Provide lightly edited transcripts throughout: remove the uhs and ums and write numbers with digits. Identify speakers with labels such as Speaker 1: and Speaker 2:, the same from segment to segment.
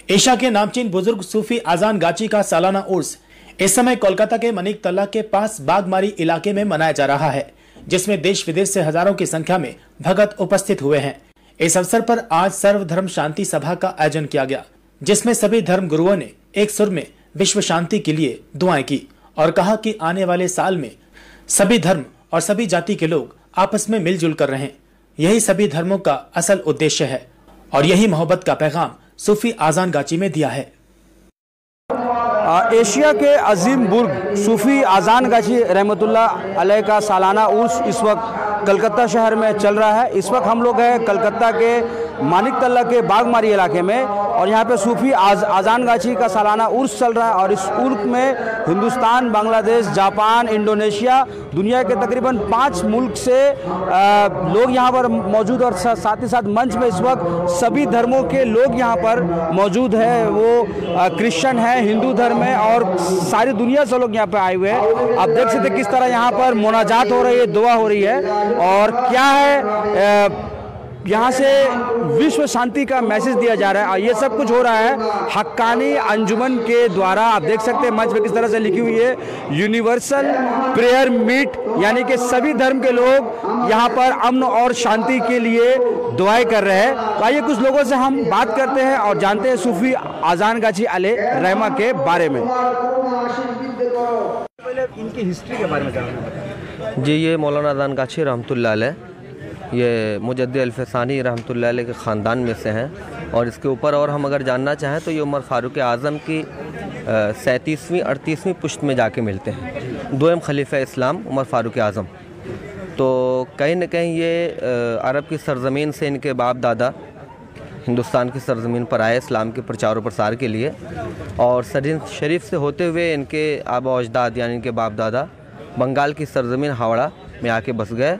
Speaker 1: Asia के नामचीन बुजुर्ग सूफी आजान गाची का सालाना उर्स इस समय कोलकाता के मनिक तल्ला के पास बागमारी इलाके में मनाया जा रहा है, जिसमें देश विदेश से हजारों की संख्या में भगत उपस्थित हुए हैं। इस अवसर पर आज सर्वधर्म शांति सभा का आयोजन किया गया, जिसमें सभी धर्म गुरुओं ने एक सुर में विश्व शांति के लिए दुआएं की और कहा कि आने वाले साल में सभी धर्म और सभी जाति के लोग आपस में मिलजुल कर रहें। यही सभी धर्मों का असल उद्देश्य है और यही मोहब्बत का पैगाम सूफी आजान गाची में दिया है।
Speaker 2: एशिया के अजीम बुर्ग सूफी आजान गाची रहमतुल्लाह अलैह का सालाना उर्स इस वक्त कलकत्ता शहर में चल रहा है। इस वक्त हम लोग हैं कलकत्ता के मानिक तल्ला के बागमारी इलाके में और यहाँ पे सूफी आजान गाची का सालाना उर्स चल रहा है और इस उर्स में हिंदुस्तान, बांग्लादेश, जापान, इंडोनेशिया, दुनिया के तकरीबन 5 मुल्क से लोग यहाँ पर मौजूद और साथ ही साथ मंच में इस वक्त सभी धर्मों के लोग यहाँ पर मौजूद है। वो क्रिश्चियन है, हिंदू धर्म है और सारी दुनिया से लोग यहाँ पे आए हुए हैं। आप देख सकते किस तरह यहाँ पर मुनाजात हो रही है, दुआ हो रही है और क्या है यहाँ से विश्व शांति का मैसेज दिया जा रहा है और ये सब कुछ हो रहा है हक्कानी अंजुमन के द्वारा। आप देख सकते हैं मंच पे किस तरह से लिखी हुई है यूनिवर्सल प्रेयर मीट, यानी कि सभी धर्म के लोग यहाँ पर अमन और शांति के लिए दुआएं कर रहे हैं। तो आइए कुछ लोगों से हम बात करते हैं और जानते हैं सूफी आजान गाची अलैह रहमा के बारे में। पहले इनकी हिस्ट्री के बारे में जानना
Speaker 3: जी। ये मौलाना आजान गाची रहमतुल्लाह अलैह, ये मुजद्दिद अल-फसानी रहमतुल्लाह अलैह के ख़ानदान में से हैं और इसके ऊपर और हम अगर जानना चाहें तो ये उमर फ़ारूक आज़म की 37वीं 38वीं पुश्त में जाके मिलते हैं। दोयम खलीफा इस्लाम उमर फ़ारूक आज़म। तो कहीं न कहीं ये अरब की सरज़मीन से इनके बाप दादा हिंदुस्तान की सरज़मीन पर आए इस्लाम के प्रचार और प्रसार के लिए और सरहिंद शरीफ से होते हुए इनके आबा अजदाद यानी इनके बाप दादा बंगाल की सरज़मीन हावड़ा में आके बस गए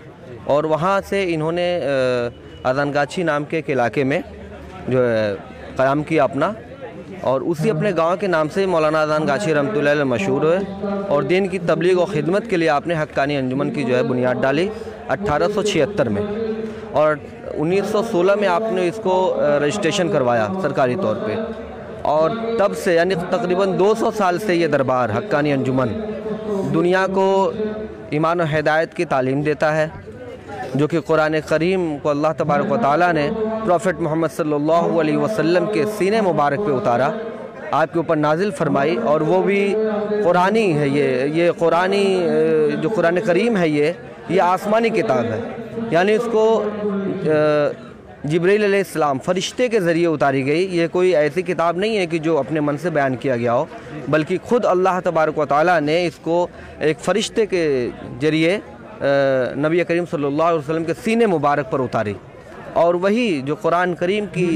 Speaker 3: और वहाँ से इन्होंने आजान गाची नाम के एक इलाके में जो है क़याम किया अपना और उसी अपने गांव के नाम से मौलाना आजान गाची रहमतुल्लाह अलैह मशहूर हुए और दीन की तबलीग और ख़िदमत के लिए आपने हक्कानी अंजुमन की जो है बुनियाद डाली 1876 में और 1916 में आपने इसको रजिस्ट्रेशन करवाया सरकारी तौर पे और तब से यानी तकरीबन 200 साल से ये दरबार हक्कानी अंजुमन दुनिया को ईमान और हिदायत की तालीम देता है, जो कि कुरान करीम को अल्लाह तबारक व तआला ने प्रॉफेट मोहम्मद सल्लल्लाहु अलैहि वसल्लम के सीने मुबारक पे उतारा, आपके ऊपर नाजिल फरमाई और वो भी कुरानी है। ये कुरानी जो कुरान करीम है ये आसमानी किताब है, यानी इसको जिब्रील अलैहिस्सलाम फ़रिश्ते के ज़रिए उतारी गई। ये कोई ऐसी किताब नहीं है कि जो अपने मन से बयान किया गया हो, बल्कि ख़ुद अल्लाह तबारक व तआला ने इसको एक फ़रिश्ते के ज़रिए नबी करीम सल्लल्लाहु अलैहि वसल्लम के सीने मुबारक पर उतारी और वही जो कुरान करीम की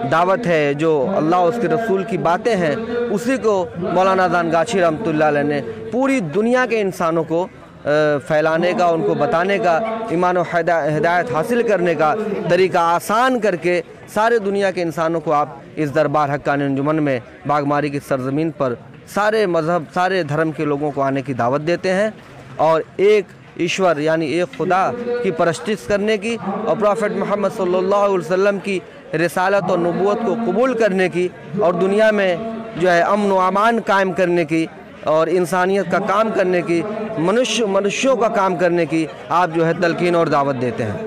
Speaker 3: दावत है, जो अल्लाह उसके रसूल की बातें हैं, उसी को मौलाना आजान गाची रहमतुल्लाह अलैह ने पूरी दुनिया के इंसानों को फैलाने का, उनको बताने का, ईमान और हिदायत हासिल करने का तरीका आसान करके सारे दुनिया के इंसानों को आप इस दरबार हक्कानी अंजुमन में बागमारी की सरज़मीन पर सारे मज़हब, सारे धर्म के लोगों को आने की दावत देते हैं और एक ईश्वर यानी एक खुदा की परस्तिश करने की और प्रॉफेट मोहम्मद सल्लल्लाहु अलैहि वसल्लम की रिसालत और नबूवत को कबूल करने की और दुनिया में जो है अमन व अमान कायम करने की और इंसानियत का काम करने की, मनुष्यों का काम करने की आप जो है तलकीन और दावत देते हैं।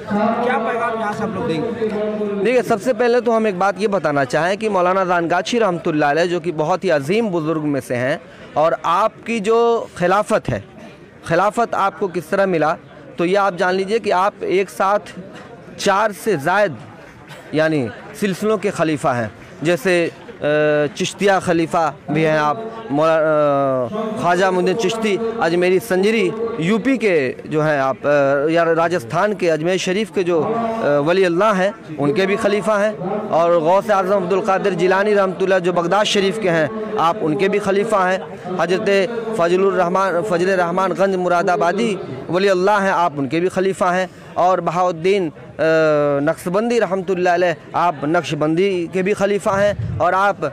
Speaker 2: क्या पैगाम यहाँ से आप लोग देंगे?
Speaker 3: देखिए, सबसे पहले तो हम एक बात ये बताना चाहें कि मौलाना आजान गाची रहमतुल्लाह अलैह जो कि बहुत ही अजीम बुज़ुर्ग में से हैं और आपकी जो खिलाफत है, खिलाफत आपको किस तरह मिला, तो ये आप जान लीजिए कि आप एक साथ 4 से ज़ायद यानी सिलसिलों के खलीफा हैं। जैसे चिश्तिया खलीफा भी हैं आप, ख्वाजा मुइनुद्दीन चिश्ती अजमेरी संजरी यूपी के जो हैं आप, या राजस्थान के अजमेर शरीफ के जो वली अल्लाह हैं उनके भी खलीफा हैं और गौस आज़म अब्दुल कादिर जिलानी रहमतुल्लाह जो बगदाद शरीफ के हैं आप उनके भी खलीफा हैं। हज़रत फजल रहमान गंज मुरादाबादी वली अल्लाह हैं, आप उनके भी खलीफा हैं। और बहाउद्दीन नक्शबंदी रहमतुल्लाह अलैह, आप नक्शबंदी के भी खलीफा हैं, और आप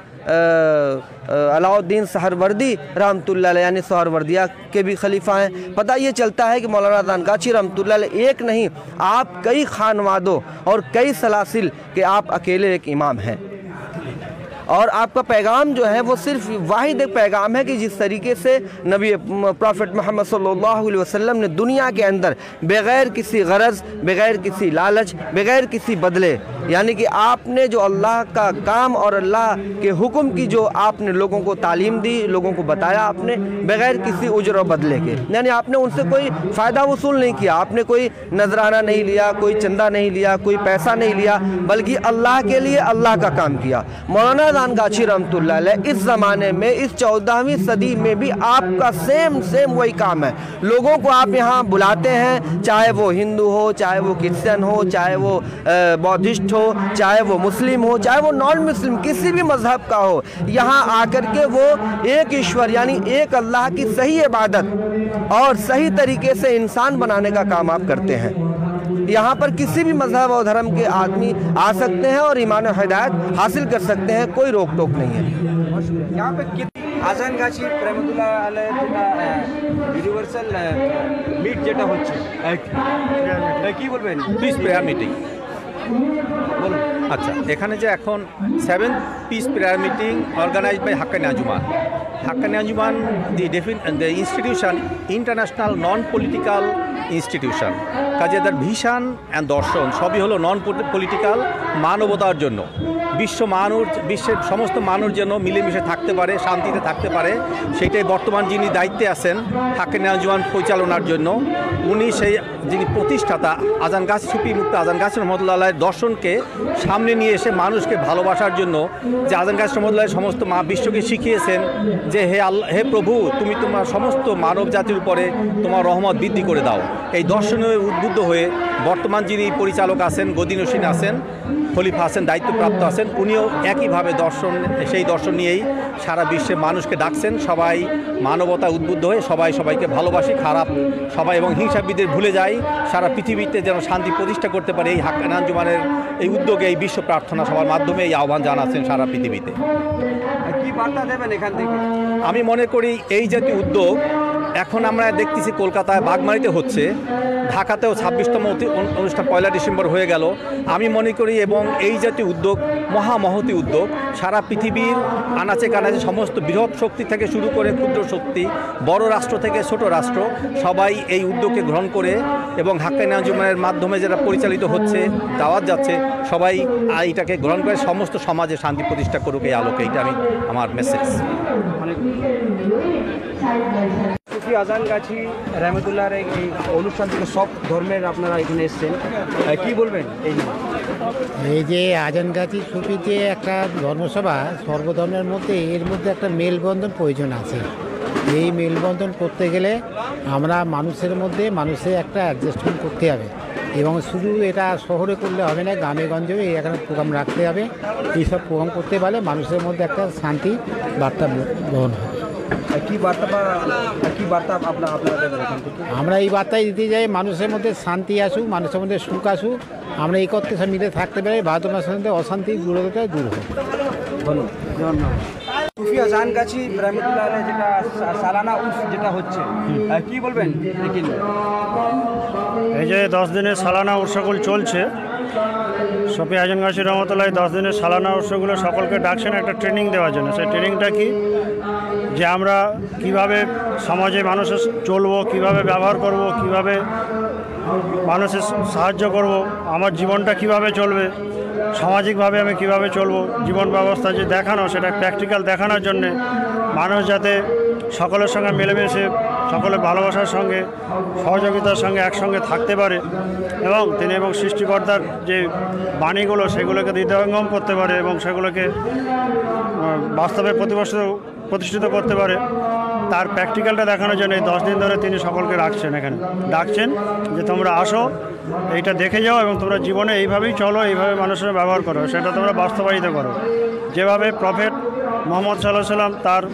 Speaker 3: अलाउद्दीन सहरवर्दी रहमतुल्लाह अलैह यानी सोहरवर्दिया के भी खलीफा हैं। पता ये चलता है कि मौलाना अज़ान गाची रहमतुल्लाह अलैह एक नहीं, आप कई खानवादों और कई सलासिल के आप अकेले एक इमाम हैं, और आपका पैगाम जो है वो सिर्फ वाहिद एक पैगाम है कि जिस तरीके से नबी प्रॉफेट मोहम्मद सल्लल्लाहु अलैहि वसल्लम ने दुनिया के अंदर बग़ैर किसी गरज, बग़ैर किसी लालच, बग़ैर किसी बदले, यानी कि आपने जो अल्लाह का काम और अल्लाह के हुक्म की जो आपने लोगों को तालीम दी, लोगों को बताया आपने बग़ैर किसी उजर और बदले के, यानी आपने उनसे कोई फ़ायदा वसूल नहीं किया, आपने कोई नजराना नहीं लिया, कोई चंदा नहीं लिया, कोई पैसा नहीं लिया, बल्कि अल्लाह के लिए अल्लाह का काम किया। मौलाना अज़ान गाची रहमतुल्लाह अलैह इस ज़माने में, इस 14वीं सदी में भी आपका सेम वही काम है। लोगों को आप यहाँ बुलाते हैं, चाहे वो हिंदू हो, चाहे वो क्रिश्चियन हो, चाहे वो बौद्धिस्ट हो, चाहे वो मुस्लिम हो, चाहे वो नॉन मुस्लिम किसी भी मज़हब का हो, यहाँ आकर के वो एक ईश्वर यानी एक अल्लाह की सही इबादत और सही तरीके से इंसान बनाने का काम आप करते हैं। यहाँ पर किसी भी मज़हब और धर्म के आदमी आ सकते हैं और ईमान और हिदायत हासिल कर सकते हैं, कोई रोक टोक नहीं है।
Speaker 2: यहाँ पे আজান গাছি রহমতুল্লাহ আলাইহ ইউনিভার্সাল মিট যেটা হচ্ছে কি বলবেন?
Speaker 4: Peace prayer meeting. আচ্ছা, এখানে যে এখন 7th peace prayer meeting organised by Haqqani Anjuman. Haqqani Anjuman the institution international non political institution, কাজে তার ভিশন অ্যান্ড দর্শন সবই হলো নন পলিটিক্যাল, মানবতার জন্য। বিশ্বের সমস্ত মানুষ যেন মিলেমিশে থাকতে পারে, শান্তিতে থাকতে পারে, সেইটাই বর্তমান যিনি দায়িত্বে আছেন হাক্কানি আঞ্জুমান পরিচালনার জন্য, উনি সেই যিনি প্রতিষ্ঠাতা আজান গাছি সুফি মুক্তি আজান গাছি রহমতুল্লাহ আলাইহির দর্শনকে সামনে নিয়ে এসে মানুষকে ভালোবাসার জন্য, যে আজান গাছি রহমতুল্লাহ সমস্ত বিশ্বকে শিখিয়েছেন যে হে আল্লাহ, হে প্রভু, তুমি তোমার সমস্ত মানব জাতির উপরে তোমার রহমত বৃদ্ধি করে দাও। এই দর্শনে উদ্বুদ্ধ হয়ে বর্তমান যিনি পরিচালক আছেন, গদিনসীন আছেন, খলিফা আছেন, দায়িত্বপ্রাপ্ত আছেন, উনিও একইভাবে সেই দর্শন নিয়েই সারা বিশ্বে মানুষকে ডাকছেন। সবাই মানবতা উদ্বুদ্ধ হয়ে সবাইকে ভালোবাসি, খারাপ সবাই এবং হিংসাবিদের ভুলে যাই, সারা পৃথিবীতে যেন শান্তি প্রতিষ্ঠা করতে পারে। এই হাক্কানি আঞ্জুমানের এই উদ্যোগে, এই বিশ্ব প্রার্থনা সভার মাধ্যমে এই আহ্বান জানাচ্ছেন সারা পৃথিবীতে।
Speaker 2: কি বার্তা দেবেন এখান থেকে?
Speaker 4: আমি মনে করি এই জাতীয় উদ্যোগ এখন আমরা দেখতেছি কলকাতায় বাগমারিতে হচ্ছে, ঢাকাতেও 26তম অনুষ্ঠান 1 ডিসেম্বর হয়ে গেল। আমি মনে করি এবং এই জাতীয় উদ্যোগ মহামহতী উদ্যোগ, সারা পৃথিবীর আনাচে কানাচে সমস্ত বৃহৎ শক্তি থেকে শুরু করে ক্ষুদ্র শক্তি, বড় রাষ্ট্র থেকে ছোট রাষ্ট্র, সবাই এই উদ্যোগকে গ্রহণ করে এবং হাক্কানি আঞ্জুমানের মাধ্যমে যেটা পরিচালিত হচ্ছে, দাওয়াত যাচ্ছে, সবাই এইটাকে গ্রহণ করে সমস্ত সমাজে শান্তি প্রতিষ্ঠা করুক এই আলোকে। এইটা আমার মেসেজ।
Speaker 2: সুফি আজান গাছি রহমতুল্লাহর এই অনুষ্ঠান থেকে সব ধর্মের আপনারা এখানে এসেছেন, কি বলবেন?
Speaker 5: এই যে আজান গাছি সুফি যে একটা ধর্মসভা সর্বধর্মের মধ্যে, এর মধ্যে একটা মেলবন্ধন প্রয়োজন আছে। এই মেলবন্ধন করতে গেলে আমরা মানুষের একটা অ্যাডজাস্টমেন্ট করতে হবে, এবং শুধু এটা শহরে করলে হবে না, গ্রামে গঞ্জেও এই এখানে প্রোগ্রাম রাখতে হবে। এইসব প্রোগ্রাম করতে পারলে মানুষের মধ্যে একটা শান্তি বার্তা বহন হবে।
Speaker 2: কি বার্তা
Speaker 5: আমরা এই বার্তাই দিতে যাই, মানুষের মধ্যে শান্তি আসুক, মানুষের মধ্যে সুখ আসুক, আমরা এই করতে সব মিলে থাকতে পারি, ভারতের মধ্যে অশান্তি দূরতা দূর হোক।
Speaker 2: ধন্যবাদ। সুফি আজান গাছি রহমতুল্লাহ আলাইহ যেটা সালানা উরস যেটা হচ্ছে, কি বলবেন?
Speaker 6: এই যে 10 দিনের সালানা উৎসবগুলো চলছে, সুফি আজান গাছি রহমতুল্লাহ 10 দিনের সালানা উৎসবগুলো সকলকে ডাকছেন একটা ট্রেনিং দেওয়ার জন্য। সেই ট্রেনিংটা কি, যে আমরা কিভাবে সমাজে মানুষের চলবো, কিভাবে ব্যবহার করব, কিভাবে মানুষের সাহায্য করব, আমার জীবনটা কিভাবে চলবে, সামাজিকভাবে আমি কিভাবে চলবো, জীবন ব্যবস্থা যে দেখানো, সেটা প্র্যাকটিক্যাল দেখানোর জন্যে মানুষ যাতে সকলের সঙ্গে মিলেমিশে, সকলের ভালোবাসার সঙ্গে, সহযোগিতার সঙ্গে একসঙ্গে থাকতে পারে, এবং তিনি এবং সৃষ্টিকর্তার যে বাণীগুলো সেগুলোকে হৃদয়ঙ্গম করতে পারে এবং সেগুলোকে বাস্তবে প্রতিষ্ঠিত করতে পারে, তার প্র্যাকটিক্যালটা দেখানোর জন্য এই 10 দিন ধরে তিনি সকলকে ডাকছেন যে তোমরা আসো, এইটা দেখে যাও এবং তোমরা জীবনে এইভাবেই চলো, এইভাবে মানুষের ব্যবহার করো, সেটা তোমরা বাস্তবায়িত করো। যেভাবে প্রফেট মোহাম্মদ সাল্লাল্লাহু আলাইহি ওয়াসাল্লাম তার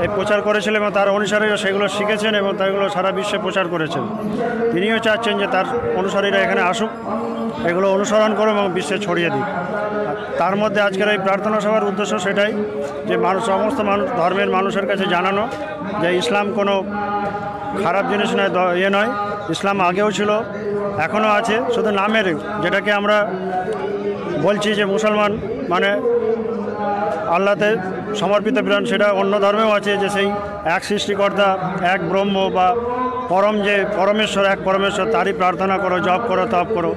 Speaker 6: এই প্রচার করেছিলেন এবং তার অনুসারীরা সেগুলো শিখেছেন এবং তাইগুলো সারা বিশ্বে প্রচার করেছেন। তিনিও চাচ্ছেন যে তার অনুসারীরা এখানে আসুক, এগুলো অনুসরণ করুক এবং বিশ্বে ছড়িয়ে দিক। তার মধ্যে আজকের এই প্রার্থনা সভার উদ্দেশ্য সেটাই যে সমস্ত মানুষ ধর্মের মানুষের কাছে জানানো যে ইসলাম কোনো খারাপ জিনিস নয়, নয়, ইসলাম আগেও ছিল, এখনও আছে, শুধু নামের, যেটাকে আমরা বলছি যে মুসলমান মানে আল্লাহতে সমর্পিত প্রাণ, সেটা অন্য ধর্মেও আছে যে সেই এক সৃষ্টিকর্তা, এক ব্রহ্ম বা পরম, যে পরমেশ্বর, এক পরমেশ্বর, তারই প্রার্থনা করো, জপ করো, তপ করো।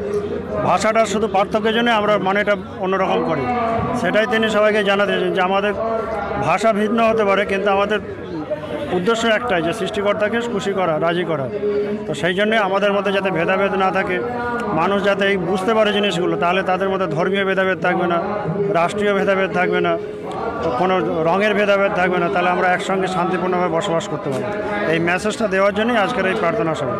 Speaker 6: ভাষাটা শুধু পার্থক্যের জন্য আমরা মানেটা অন্যরকম করি, সেটাই তিনি সবাইকে জানাতে যে আমাদের ভাষা ভিন্ন হতে পারে কিন্তু আমাদের উদ্দেশ্য একটাই, যে সৃষ্টিকর্তাকে খুশি করা, রাজি করা। তো সেই জন্যে আমাদের মধ্যে যাতে ভেদাভেদ না থাকে, মানুষ যাতে এই বুঝতে পারে জিনিসগুলো, তাহলে তাদের মধ্যে ধর্মীয় ভেদাভেদ থাকবে না, রাষ্ট্রীয় ভেদাভেদ থাকবে না, কোনো রঙের ভেদাভেদ থাকবে না, তাহলে আমরা একসঙ্গে শান্তিপূর্ণভাবে বসবাস করতে পারবো। এই মেসেজটা দেওয়ার জন্যই আজকের এই প্রার্থনা সভা।